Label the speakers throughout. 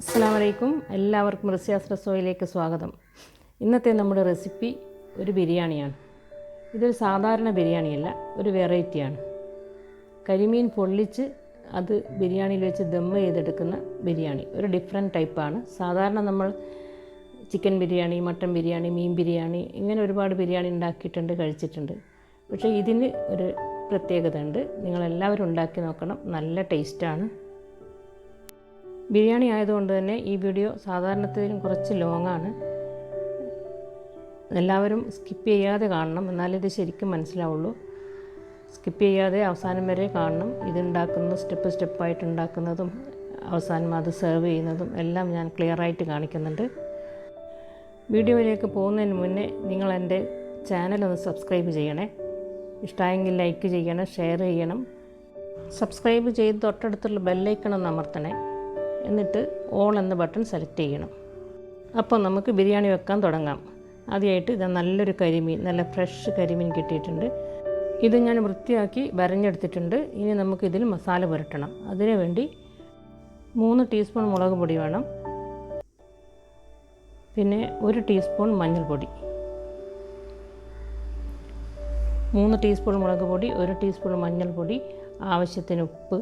Speaker 1: അസ്സലാമലൈക്കും. എല്ലാവർക്കും റസിയാസ് റസോയിലേക്ക് സ്വാഗതം. ഇന്നത്തെ നമ്മുടെ റെസിപ്പി ഒരു ബിരിയാണിയാണ്. ഇതൊരു സാധാരണ ബിരിയാണിയല്ല, ഒരു വെറൈറ്റിയാണ്. കരിമീൻ പൊള്ളിച്ച് അത് ബിരിയാണിയിൽ വെച്ച് ദമ്മ് ചെയ്തെടുക്കുന്ന ബിരിയാണി. ഒരു ഡിഫറെൻറ്റ് ടൈപ്പാണ്. സാധാരണ നമ്മൾ ചിക്കൻ ബിരിയാണി, മട്ടൻ ബിരിയാണി, മീൻ ബിരിയാണി ഇങ്ങനെ ഒരുപാട് ബിരിയാണി ഉണ്ടാക്കിയിട്ടുണ്ട്, കഴിച്ചിട്ടുണ്ട്. പക്ഷേ ഇതിന് ഒരു പ്രത്യേകത ഉണ്ട്. നിങ്ങളെല്ലാവരും ഉണ്ടാക്കി നോക്കണം. നല്ല ടേസ്റ്റാണ്. ബിരിയാണി ആയതുകൊണ്ട് തന്നെ ഈ വീഡിയോ സാധാരണത്തിലും കുറച്ച് ലോങ്ങാണ്. എല്ലാവരും സ്കിപ്പ് ചെയ്യാതെ കാണണം, എന്നാലിത് ശരിക്കും മനസ്സിലാവുള്ളൂ. സ്കിപ്പ് ചെയ്യാതെ അവസാനം വരെ കാണണം. ഇതുണ്ടാക്കുന്ന സ്റ്റെപ്പായിട്ട് ഉണ്ടാക്കുന്നതും അവസാനം അത് സെർവ് ചെയ്യുന്നതും എല്ലാം ഞാൻ ക്ലിയറായിട്ട് കാണിക്കുന്നുണ്ട്. വീഡിയോയിലേക്ക് പോകുന്നതിന് മുന്നേ നിങ്ങൾ എൻ്റെ ചാനലൊന്ന് സബ്സ്ക്രൈബ് ചെയ്യണേ. ഇഷ്ടമായെങ്കിൽ ലൈക്ക് ചെയ്യണം, ഷെയർ ചെയ്യണം. സബ്സ്ക്രൈബ് ചെയ്ത് തൊട്ടടുത്തുള്ള ബെല്ലൈക്കൺ ഒന്ന് അമർത്തണേ. എന്നിട്ട് ഓൾ എന്ന ബട്ടൺ സെലക്ട് ചെയ്യണം. അപ്പോൾ നമുക്ക് ബിരിയാണി വെക്കാൻ തുടങ്ങാം. ആദ്യമായിട്ട് ഇത് നല്ലൊരു കരിമീൻ, നല്ല ഫ്രഷ് കരിമീൻ കിട്ടിയിട്ടുണ്ട്. ഇത് ഞാൻ വൃത്തിയാക്കി വരഞ്ഞെടുത്തിട്ടുണ്ട്. ഇനി നമുക്കിതിൽ മസാല പുരട്ടണം. അതിനു വേണ്ടി 3 ടീസ്പൂൺ മുളക് പൊടി വേണം. പിന്നെ 1 ടീസ്പൂൺ മഞ്ഞൾപ്പൊടി, 3 ടീസ്പൂൺ മുളക് പൊടി, 1 ടീസ്പൂൺ മഞ്ഞൾപ്പൊടി, ആവശ്യത്തിന് ഉപ്പ്.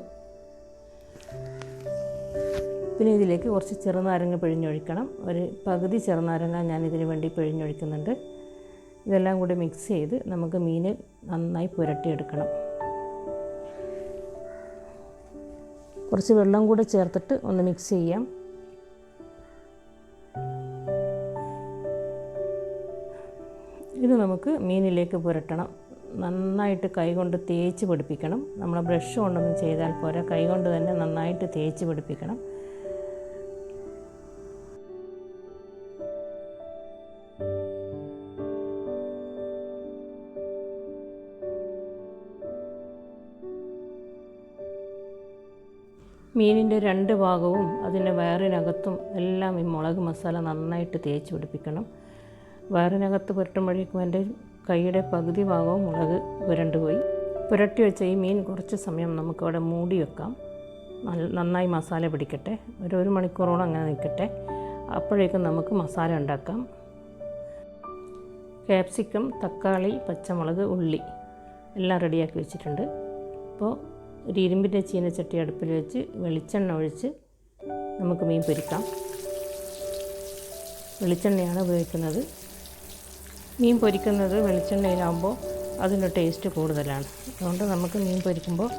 Speaker 1: പിന്നെ ഇതിലേക്ക് കുറച്ച് ചെറുനാരങ്ങ പിഴിഞ്ഞൊഴിക്കണം. ഒരു പകുതി ചെറുനാരങ്ങ ഞാൻ ഇതിന് വേണ്ടി പിഴിഞ്ഞൊഴിക്കുന്നുണ്ട്. ഇതെല്ലാം കൂടി മിക്സ് ചെയ്ത് നമുക്ക് മീൻ നന്നായി പുരട്ടിയെടുക്കണം. കുറച്ച് വെള്ളം കൂടെ ചേർത്തിട്ട് ഒന്ന് മിക്സ് ചെയ്യാം. ഇത് നമുക്ക് മീനിലേക്ക് പുരട്ടണം. നന്നായിട്ട് കൈകൊണ്ട് തേച്ച് പിടിപ്പിക്കണം. നമ്മൾ ബ്രഷ് കൊണ്ടൊന്നും ചെയ്താൽ പോരാ, കൈകൊണ്ട് തന്നെ നന്നായിട്ട് തേച്ച് പിടിപ്പിക്കണം. മീനിൻ്റെ 2 ഭാഗവും അതിൻ്റെ വയറിനകത്തും എല്ലാം ഈ മുളക് മസാല നന്നായിട്ട് തേച്ച് പിടിപ്പിക്കണം. വയറിനകത്ത് പുരട്ടുമ്പോഴേക്കും എൻ്റെ കൈയുടെ പകുതി ഭാഗവും മുളക് പുരണ്ടുപോയി. പുരട്ടി വെച്ച ഈ മീൻ കുറച്ച് സമയം നമുക്കവിടെ മൂടി വെക്കാം. നന്നായി മസാല പിടിക്കട്ടെ. ഒരു മണിക്കൂറോളം അങ്ങനെ നിൽക്കട്ടെ. അപ്പോഴേക്കും നമുക്ക് മസാല ഉണ്ടാക്കാം. കാപ്സിക്കം, തക്കാളി, പച്ചമുളക്, ഉള്ളി എല്ലാം റെഡിയാക്കി വെച്ചിട്ടുണ്ട്. അപ്പോൾ ഒരു ഇരുമ്പിൻ്റെ ചീനച്ചട്ടി അടുപ്പിൽ വെച്ച് വെളിച്ചെണ്ണ ഒഴിച്ച് നമുക്ക് മീൻ പൊരിക്കാം. വെളിച്ചെണ്ണയാണ് ഉപയോഗിക്കുന്നത്. മീൻ പൊരിക്കുന്നത് വെളിച്ചെണ്ണയിലാകുമ്പോൾ അതിൻ്റെ ടേസ്റ്റ് കൂടുതലാണ്. അതുകൊണ്ട് നമുക്ക് മീൻ പൊരിക്കുമ്പോൾ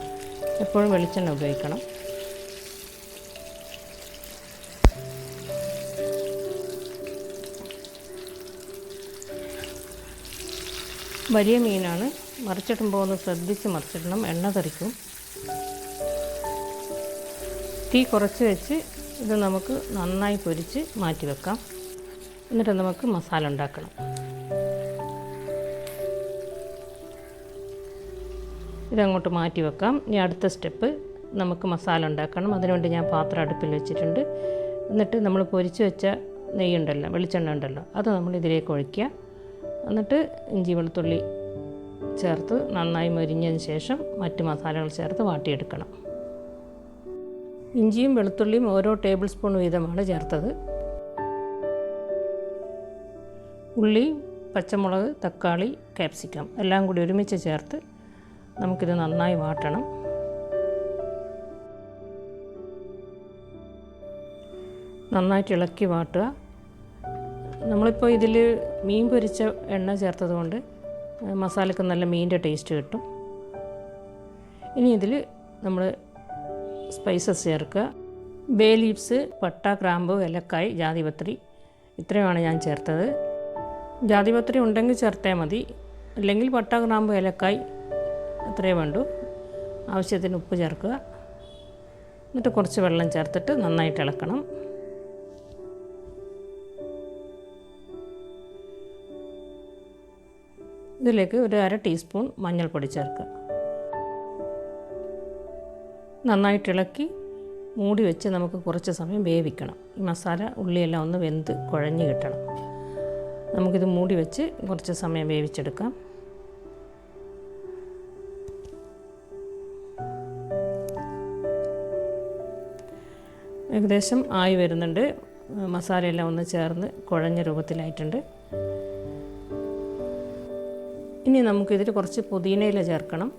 Speaker 1: എപ്പോഴും വെളിച്ചെണ്ണ ഉപയോഗിക്കണം. വലിയ മീനാണ്. മറിച്ചിടുമ്പോൾ ഒന്ന് ശ്രദ്ധിച്ച് മറിച്ചിടണം, എണ്ണ തെറിക്കും. തീ കുറച്ച് വെച്ച് ഇത് നമുക്ക് നന്നായി പൊരിച്ച് മാറ്റി വെക്കാം. എന്നിട്ട് നമുക്ക് മസാല ഉണ്ടാക്കണം. ഇതങ്ങോട്ട് മാറ്റി വെക്കാം. ഇനി അടുത്ത സ്റ്റെപ്പ് നമുക്ക് മസാല ഉണ്ടാക്കണം. അതിനുവേണ്ടി ഞാൻ പാത്രം അടുപ്പിൽ വെച്ചിട്ടുണ്ട്. എന്നിട്ട് നമ്മൾ പൊരിച്ച് വെച്ച നെയ്യുണ്ടല്ലോ, വെളിച്ചെണ്ണ ഉണ്ടല്ലോ, അത് നമ്മൾ ഇതിലേക്ക് ഒഴിക്കുക. എന്നിട്ട് ഇഞ്ചി വെളുത്തുള്ളി ചേർത്ത് നന്നായി മൊരിഞ്ഞതിന് ശേഷം മറ്റ് മസാലകൾ ചേർത്ത് വാട്ടിയെടുക്കണം. ഇഞ്ചിയും വെളുത്തുള്ളിയും ഓരോ ടേബിൾ സ്പൂൺ വീതമാണ് ചേർത്തത്. ഉള്ളി, പച്ചമുളക്, തക്കാളി, കാപ്സിക്കം എല്ലാം കൂടി ഒരുമിച്ച് ചേർത്ത് നമുക്കിത് നന്നായി വാട്ടണം. നന്നായിട്ട് ഇളക്കി വാട്ടുക. നമ്മളിപ്പോൾ ഇതിൽ മീൻ പൊരിച്ച എണ്ണ ചേർത്തത് കൊണ്ട് മസാലയ്ക്ക് നല്ല മീനിൻ്റെ ടേസ്റ്റ് കിട്ടും. ഇനി ഇതിൽ നമ്മൾ സ്പൈസസ് ചേർക്കുക. ബേ ലീവ്സ്, പട്ട, ഗ്രാമ്പു, ഏലക്കായ്, ജാതിപത്രി ഇത്രയുമാണ് ഞാൻ ചേർത്തത്. ജാതിപത്രി ഉണ്ടെങ്കിൽ ചേർത്താൽ മതി, അല്ലെങ്കിൽ പട്ട, ഗ്രാമ്പു, ഏലക്കായ് അത്രയേ വേണ്ടൂ. ആവശ്യത്തിന് ഉപ്പ് ചേർക്കുക. എന്നിട്ട് കുറച്ച് വെള്ളം ചേർത്തിട്ട് നന്നായിട്ട് ഇളക്കണം. ഇതിലേക്ക് ഒരു 1/2 ടീസ്പൂൺ മഞ്ഞൾപ്പൊടി ചേർക്കുക. നന്നായിട്ട് ഇളക്കി മൂടി വെച്ച് നമുക്ക് കുറച്ച് സമയം വേവിക്കണം. ഈ മസാല ഉള്ളിയെല്ലാം ഒന്ന് വെന്ത് കുഴഞ്ഞ് കിട്ടണം. നമുക്കിത് മൂടി വെച്ച് കുറച്ച് സമയം വേവിച്ചെടുക്കാം. ഏകദേശം ആയി വരുന്നുണ്ട്. മസാലയെല്ലാം ഒന്ന് ചേർന്ന് കുഴഞ്ഞ രൂപത്തിലായിട്ടുണ്ട്. ഇനി നമുക്കിതിൽ കുറച്ച് പുതിനയില ചേർക്കണം,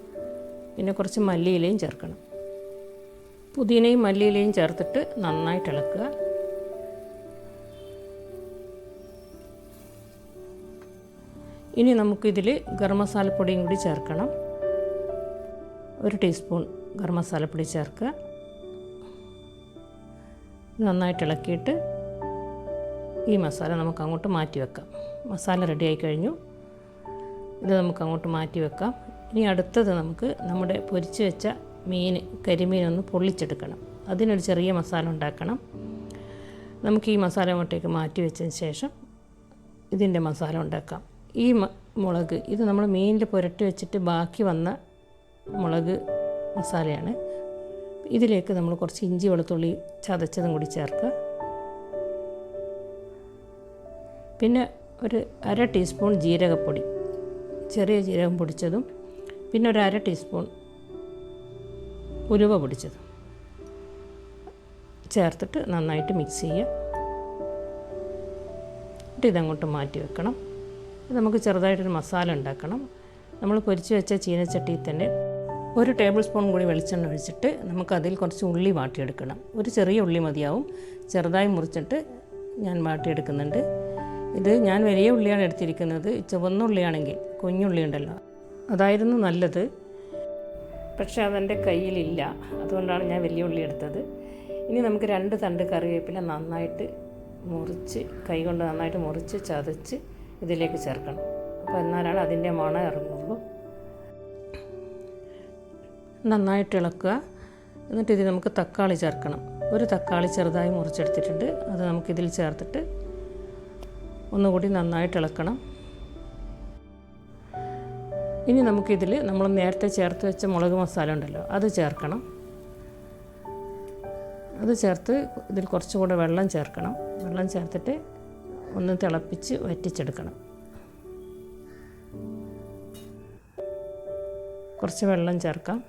Speaker 1: പിന്നെ കുറച്ച് മല്ലിയിലയും ചേർക്കണം. പുതിനയും മല്ലിയിലയും ചേർത്തിട്ട് നന്നായിട്ട് ഇളക്കുക. ഇനി നമുക്കിതിൽ ഗരം മസാലപ്പൊടിയും കൂടി ചേർക്കണം. 1 ടീസ്പൂൺ ഗരം മസാലപ്പൊടി ചേർക്കുക. നന്നായിട്ട് ഇളക്കിയിട്ട് ഈ മസാല നമുക്ക് അങ്ങോട്ട് മാറ്റി വെക്കാം. മസാല റെഡി ആയി കഴിഞ്ഞു. ഇത് നമുക്ക് അങ്ങോട്ട് മാറ്റി വെക്കാം. ഇനി അടുത്തത് നമുക്ക് നമ്മുടെ പൊരിച്ച് വെച്ച കരിമീൻ ഒന്ന് പൊള്ളിച്ചെടുക്കണം. അതിനൊരു ചെറിയ മസാല ഉണ്ടാക്കണം. നമുക്ക് ഈ മസാല അങ്ങോട്ടേക്ക് മാറ്റി വെച്ചതിന് ശേഷം ഇതിൻ്റെ മസാല ഉണ്ടാക്കാം. ഈ മുളക് ഇത് നമ്മൾ മീനിൽ പുരട്ടി വെച്ചിട്ട് ബാക്കി വന്ന മുളക് മസാലയാണ്. ഇതിലേക്ക് നമ്മൾ കുറച്ച് ഇഞ്ചി വെളുത്തുള്ളി ചതച്ചതും കൂടി ചേർക്കുക. പിന്നെ ഒരു 1/2 ടീസ്പൂൺ ജീരകപ്പൊടി, ചെറിയ ജീരകം പൊടിച്ചതും, പിന്നെ ഒരു 1/2 ടീസ്പൂൺ ഉലുവ പൊടിച്ചതും ചേർത്തിട്ട് നന്നായിട്ട് മിക്സ് ചെയ്യുക. എന്നിട്ട് ഇതങ്ങോട്ട് മാറ്റി വെക്കണം. നമുക്ക് ചെറുതായിട്ടൊരു മസാല ഉണ്ടാക്കണം. നമ്മൾ പൊരിച്ച് വെച്ച ചീനച്ചട്ടിയിൽ തന്നെ 1 ടേബിൾ സ്പൂൺ കൂടി വെളിച്ചെണ്ണ ഒഴിച്ചിട്ട് നമുക്കതിൽ കുറച്ച് ഉള്ളി വാട്ടിയെടുക്കണം. ഒരു ചെറിയ ഉള്ളി മതിയാവും. ചെറുതായി മുറിച്ചിട്ട് ഞാൻ വാട്ടിയെടുക്കുന്നുണ്ട്. ഇത് ഞാൻ വലിയ ഉള്ളിയാണ് എടുത്തിരിക്കുന്നത്. ചുവന്ന ഉള്ളിയാണെങ്കിൽ, കുഞ്ഞുള്ളി ഉണ്ടല്ലോ, അതായിരുന്നു നല്ലത്. പക്ഷേ അതെൻ്റെ കയ്യിലില്ല, അതുകൊണ്ടാണ് ഞാൻ വലിയ ഉള്ളി എടുത്തത്. ഇനി നമുക്ക് 2 തണ്ട് കറിവേപ്പില നന്നായിട്ട് മുറിച്ച്, കൈ കൊണ്ട് നന്നായിട്ട് മുറിച്ച് ചതച്ച് ഇതിലേക്ക് ചേർക്കണം. അപ്പോൾ എന്നാലാണ് അതിൻ്റെ മണം ഇറങ്ങുള്ളൂ. നന്നായിട്ട് ഇളക്കുക. എന്നിട്ട് ഇതിൽ നമുക്ക് തക്കാളി ചേർക്കണം. 1 തക്കാളി ചെറുതായി മുറിച്ചെടുത്തിട്ടുണ്ട്. അത് നമുക്കിതിൽ ചേർത്തിട്ട് ഒന്നുകൂടി നന്നായിട്ട് ഇളക്കണം. ഇനി നമുക്കിതിൽ നമ്മൾ നേരത്തെ ചേർത്ത് വെച്ച മുളക് മസാല ഉണ്ടല്ലോ, അത് ചേർക്കണം. അത് ചേർത്ത് ഇതിൽ കുറച്ചുകൂടെ വെള്ളം ചേർക്കണം. വെള്ളം ചേർത്തിട്ട് ഒന്ന് തിളപ്പിച്ച് വറ്റിച്ചെടുക്കണം. കുറച്ച് വെള്ളം ചേർക്കാം.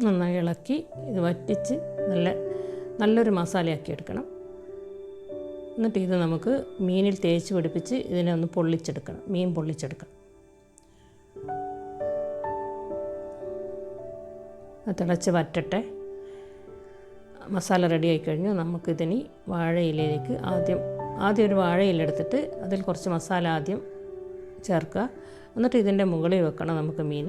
Speaker 1: നന്നായി ഇളക്കി ഇത് വറ്റിച്ച് നല്ലൊരു മസാലയാക്കി എടുക്കണം. എന്നിട്ട് ഇത് നമുക്ക് മീനിൽ തേച്ച് പിടിപ്പിച്ച് ഇതിനെ ഒന്ന് പൊള്ളിച്ചെടുക്കണം. മീൻ പൊള്ളിച്ചെടുക്കണം. തിളച്ച് വറ്റട്ടെ. മസാല റെഡി ആയിക്കഴിഞ്ഞു. നമുക്കിതിനി വാഴയിലയിലേക്ക് ആദ്യം ഒരു വാഴയില എടുത്തിട്ട് അതിൽ കുറച്ച് മസാല ആദ്യം ചേർക്കുക. എന്നിട്ട് ഇതിൻ്റെ മുകളിൽ വെക്കണം നമുക്ക് മീൻ.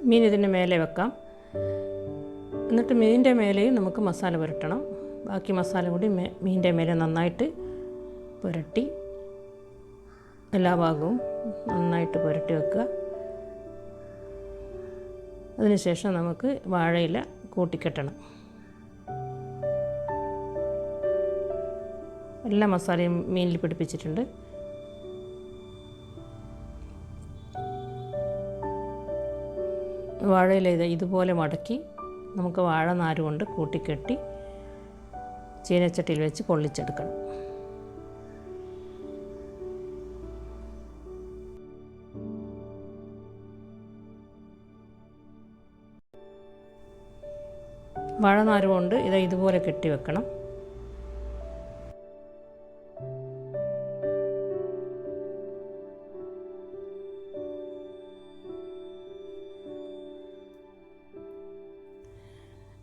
Speaker 1: മീൻ ഇതിൻ്റെ മേലെ വെക്കാം. എന്നിട്ട് മീനിൻ്റെ മേലെയും നമുക്ക് മസാല പുരട്ടണം. ബാക്കി മസാല കൂടി മീനിൻ്റെ മേലെ നന്നായിട്ട് പുരട്ടി എല്ലാ ഭാഗവും നന്നായിട്ട് പുരട്ടി വെക്കുക. അതിനുശേഷം നമുക്ക് വാഴയില കൂട്ടിക്കെട്ടണം. എല്ലാ മസാലയും മീനിൽ പിടിപ്പിച്ചിട്ടുണ്ട്. വാഴയില ഇതുപോലെ മടക്കി നമുക്ക് വാഴനാര് കൊണ്ട് കൂട്ടിക്കെട്ടി ചീനച്ചട്ടിയിൽ വെച്ച് പൊള്ളിച്ചെടുക്കണം. വാഴനാര് കൊണ്ട് ഇതുപോലെ കെട്ടി വെക്കണം.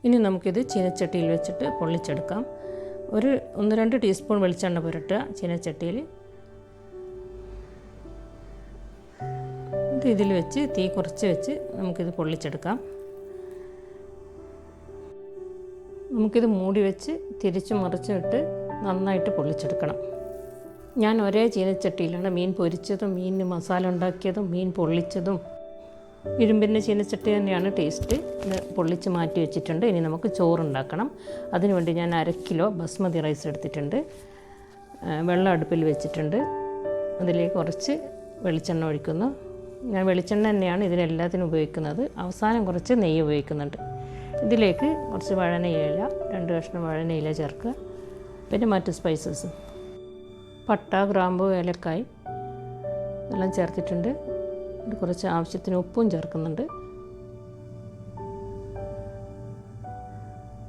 Speaker 1: ഇനി നമുക്കിത് ചീനച്ചട്ടിയിൽ വെച്ചിട്ട് പൊള്ളിച്ചെടുക്കാം. 1-2 ടീസ്പൂൺ വെളിച്ചെണ്ണ പുരട്ടുക ചീനച്ചട്ടിയിൽ. ഇതിൽ വെച്ച് തീ കുറച്ച് വെച്ച് നമുക്കിത് പൊള്ളിച്ചെടുക്കാം. നമുക്കിത് മൂടി വെച്ച് തിരിച്ചു മറിച്ചിട്ട് നന്നായിട്ട് പൊള്ളിച്ചെടുക്കണം. ഞാൻ ഒരേ ചീനച്ചട്ടിയിലാണ് മീൻ പൊരിച്ചതും മീനിന് മസാല ഉണ്ടാക്കിയതും മീൻ പൊള്ളിച്ചതും. ഇരുമ്പിൻ്റെ ചീനച്ചട്ടി തന്നെയാണ് ടേസ്റ്റ്. ഇത് പൊള്ളിച്ച് മാറ്റി വെച്ചിട്ടുണ്ട്. ഇനി നമുക്ക് ചോറുണ്ടാക്കണം. അതിനുവേണ്ടി ഞാൻ 1/2 കിലോ ബസ്മതി റൈസ് എടുത്തിട്ടുണ്ട്. വെള്ളം അടുപ്പിൽ വെച്ചിട്ടുണ്ട്. അതിലേക്ക് കുറച്ച് വെളിച്ചെണ്ണ ഒഴിക്കുന്നു. ഞാൻ വെളിച്ചെണ്ണ തന്നെയാണ് ഇതിനെല്ലാത്തിനും ഉപയോഗിക്കുന്നത്. അവസാനം കുറച്ച് നെയ്യ് ഉപയോഗിക്കുന്നുണ്ട്. ഇതിലേക്ക് കുറച്ച് വഴനയില, 2 കഷ്ണം വഴനയില ചേർക്കുക. പിന്നെ മറ്റ് സ്പൈസസ് പട്ട, ഗ്രാമ്പു, ഏലക്കായ് എല്ലാം ചേർത്തിട്ടുണ്ട്. കുറച്ച് ആവശ്യത്തിന് ഉപ്പും ചേർക്കുന്നുണ്ട്.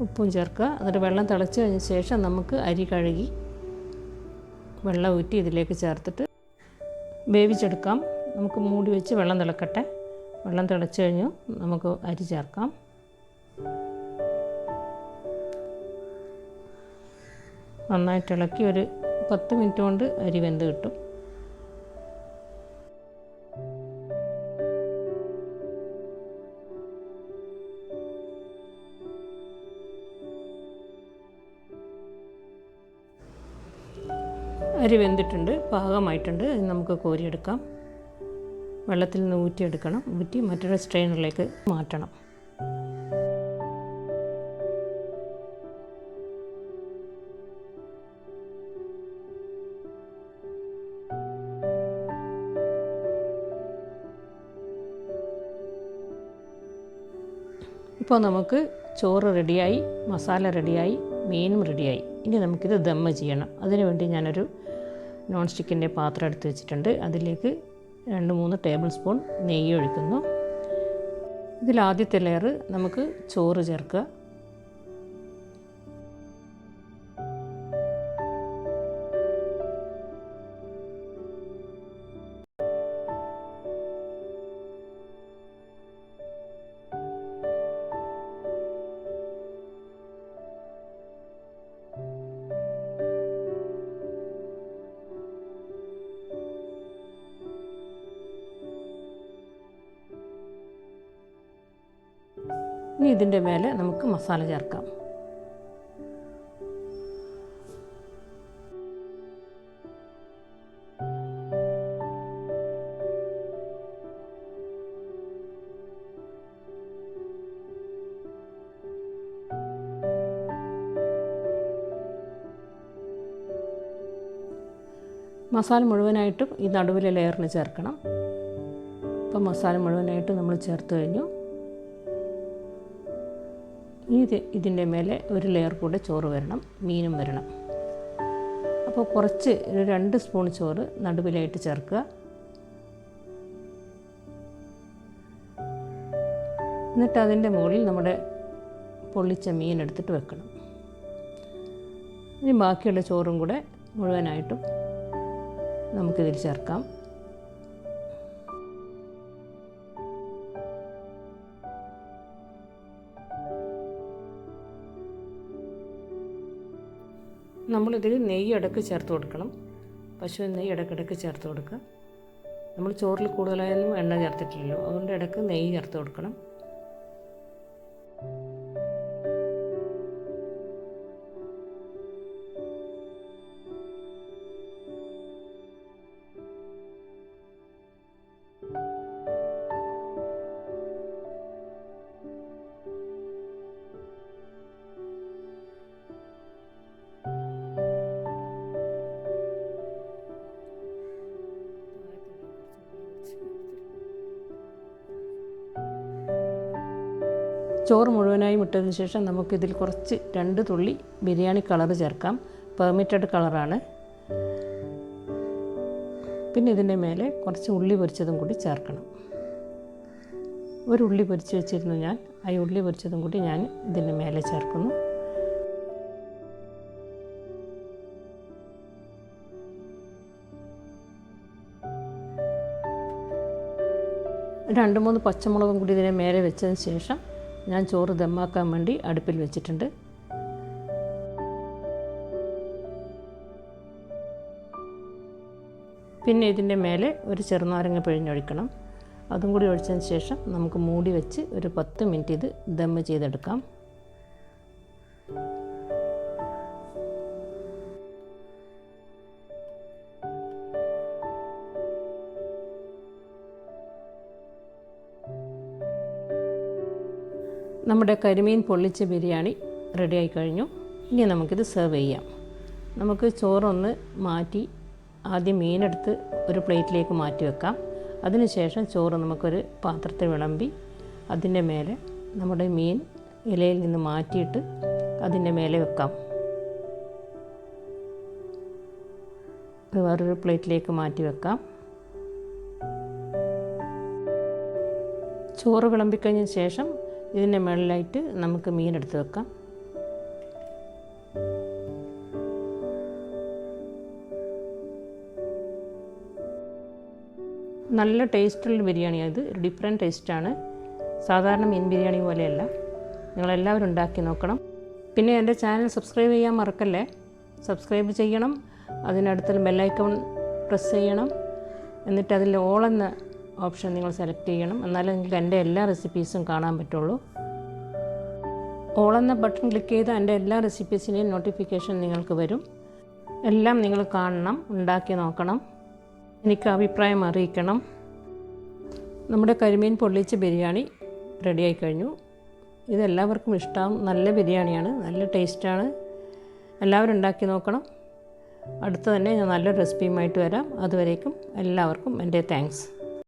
Speaker 1: ഉപ്പും ചേർക്കുക. എന്നിട്ട് വെള്ളം തിളച്ച് കഴിഞ്ഞ ശേഷം നമുക്ക് അരി കഴുകി വെള്ളം ഊറ്റി ഇതിലേക്ക് ചേർത്തിട്ട് വേവിച്ചെടുക്കാം. നമുക്ക് മൂടി വെച്ച് വെള്ളം തിളക്കട്ടെ. വെള്ളം തിളച്ച് കഴിഞ്ഞു നമുക്ക് അരി ചേർക്കാം. നന്നായിട്ട് ഇളക്കി ഒരു 10 മിനിറ്റ് കൊണ്ട് അരി വെന്ത് കിട്ടും. അരി വെന്തിട്ടുണ്ട്, പാകമായിട്ടുണ്ട്. അത് നമുക്ക് കോരിയെടുക്കാം. വെള്ളത്തിൽ നിന്ന് ഊറ്റിയെടുക്കണം. ഊറ്റി മറ്റൊരു സ്ട്രെയിനറിലേക്ക് മാറ്റണം. ഇപ്പോൾ നമുക്ക് ചോറ് റെഡിയായി, മസാല റെഡിയായി, മീനും റെഡിയായി. ഇനി നമുക്കിത് ദമ്മ് ചെയ്യണം. അതിനുവേണ്ടി ഞാനൊരു നോൺ സ്റ്റിക്കിൻ്റെ പാത്രം എടുത്ത് വെച്ചിട്ടുണ്ട്. അതിലേക്ക് 2-3 ടേബിൾ സ്പൂൺ നെയ്യ് ഒഴിക്കുന്നു. ഇതിലാദ്യത്തെ ലെയർ നമുക്ക് ചോറ് ചേർക്കുക. ഇനി ഇതിൻ്റെ മേലെ നമുക്ക് മസാല ചേർക്കാം. മസാല മുഴുവനായിട്ടും ഈ നടുവിലെ ലെയറിന് ചേർക്കണം. ഇപ്പം മസാല മുഴുവനായിട്ടും നമ്മൾ ചേർത്ത് കഴിഞ്ഞു. ഇതിൻ്റെ മേലെ ഒരു ലെയർ കൂടെ ചോറ് വരണം, മീനും വരണം. അപ്പോൾ കുറച്ച് 2 സ്പൂൺ ചോറ് നടുവിലായിട്ട് ചേർക്കുക. എന്നിട്ട് അതിൻ്റെ മുകളിൽ നമ്മുടെ പൊള്ളിച്ച മീൻ എടുത്തിട്ട് വെക്കണം. ഇനി ബാക്കിയുള്ള ചോറും കൂടെ മുഴുവനായിട്ടും നമുക്കിതിൽ ചേർക്കാം. നമ്മളിതിൽ നെയ്യ് ഇടയ്ക്ക് ചേർത്ത് കൊടുക്കണം. പശു നെയ്യ് ഇടയ്ക്കിടയ്ക്ക് ചേർത്ത് കൊടുക്കുക. നമ്മൾ ചോറിൽ കൂടുതലായൊന്നും എണ്ണ ചേർത്തിട്ടില്ലല്ലോ, അതുകൊണ്ട് ഇടയ്ക്ക് നെയ്യ് ചേർത്ത് കൊടുക്കണം. ചോറ് മുഴുവനായി ഇട്ടതിന് ശേഷം നമുക്കിതിൽ കുറച്ച് 2 തുള്ളി ബിരിയാണി കളർ ചേർക്കാം. പെർമിറ്റഡ് കളറാണ്. പിന്നെ ഇതിൻ്റെ മേലെ കുറച്ച് ഉള്ളി പൊരിച്ചതും കൂടി ചേർക്കണം. ഒരു ഉള്ളി പൊരിച്ച് വെച്ചിരുന്നു ഞാൻ. ആ ഉള്ളി പൊരിച്ചതും കൂടി ഞാൻ ഇതിൻ്റെ മേലെ ചേർക്കുന്നു. രണ്ട് മൂന്ന് പച്ചമുളകും കൂടി ഇതിനെ മേലെ വെച്ചതിന് ശേഷം ഞാൻ ചോറ് ദമ്മാക്കാൻ വേണ്ടി അടുപ്പിൽ വെച്ചിട്ടുണ്ട്. പിന്നെ ഇതിൻ്റെ മേലെ ഒരു ചെറുനാരങ്ങ പിഴിഞ്ഞൊഴിക്കണം. അതും കൂടി ഒഴിച്ചതിന് ശേഷം നമുക്ക് മൂടി വെച്ച് ഒരു 10 മിനിറ്റ് ഇത് ദമ്മ് ചെയ്തെടുക്കാം. നമ്മുടെ കരിമീൻ പൊള്ളിച്ച ബിരിയാണി റെഡിയായി കഴിഞ്ഞു. ഇനി നമുക്കിത് സെർവ് ചെയ്യാം. നമുക്ക് ചോറൊന്ന് മാറ്റി ആദ്യം മീനെടുത്ത് ഒരു പ്ലേറ്റിലേക്ക് മാറ്റി വെക്കാം. അതിനുശേഷം ചോറ് നമുക്കൊരു പാത്രത്തിൽ വിളമ്പി അതിൻ്റെ മേലെ നമ്മുടെ മീൻ ഇലയിൽ നിന്ന് മാറ്റിയിട്ട് അതിൻ്റെ മേലെ വെക്കാം. വേറൊരു പ്ലേറ്റിലേക്ക് മാറ്റി വെക്കാം. ചോറ് വിളമ്പിക്കഴിഞ്ഞ ശേഷം ഇതിൻ്റെ മുകളിലായിട്ട് നമുക്ക് മീൻ എടുത്ത് വെക്കാം. നല്ല ടേസ്റ്റുള്ള ബിരിയാണിയാണ് ഇത്. ഒരു ഡിഫറെൻറ്റ് ടേസ്റ്റാണ്. സാധാരണ മീൻ ബിരിയാണി പോലെയല്ല. നിങ്ങളെല്ലാവരും ഉണ്ടാക്കി നോക്കണം. പിന്നെ എൻ്റെ ചാനൽ സബ്സ്ക്രൈബ് ചെയ്യാൻ മറക്കല്ലേ. സബ്സ്ക്രൈബ് ചെയ്യണം. അതിനടുത്തുള്ള ബെല്ലൈക്കൺ പ്രസ് ചെയ്യണം. എന്നിട്ട് അതിൽ ഓൾ എന്ന ഓപ്ഷൻ നിങ്ങൾ സെലക്ട് ചെയ്യണം. എന്നാലേ നിങ്ങൾക്ക് എൻ്റെ എല്ലാ റെസിപ്പീസും കാണാൻ പറ്റുള്ളൂ. ഓൾ എന്ന ബട്ടൺ ക്ലിക്ക് ചെയ്ത് എൻ്റെ എല്ലാ റെസിപ്പീസിൻ്റെയും നോട്ടിഫിക്കേഷൻ നിങ്ങൾക്ക് വരും. എല്ലാം നിങ്ങൾ കാണണം, ഉണ്ടാക്കി നോക്കണം. എനിക്ക് അഭിപ്രായം അറിയിക്കണം. നമ്മുടെ കരിമീൻ പൊള്ളിച്ച ബിരിയാണി റെഡിയായി കഴിഞ്ഞു. ഇതെല്ലാവർക്കും ഇഷ്ടമാവും. നല്ല ബിരിയാണിയാണ്, നല്ല ടേസ്റ്റാണ്. എല്ലാവരും ഉണ്ടാക്കി നോക്കണം. അടുത്ത് തന്നെ ഞാൻ നല്ലൊരു റെസിപ്പിയുമായിട്ട് വരാം. അതുവരേക്കും എല്ലാവർക്കും എൻ്റെ താങ്ക്സ്.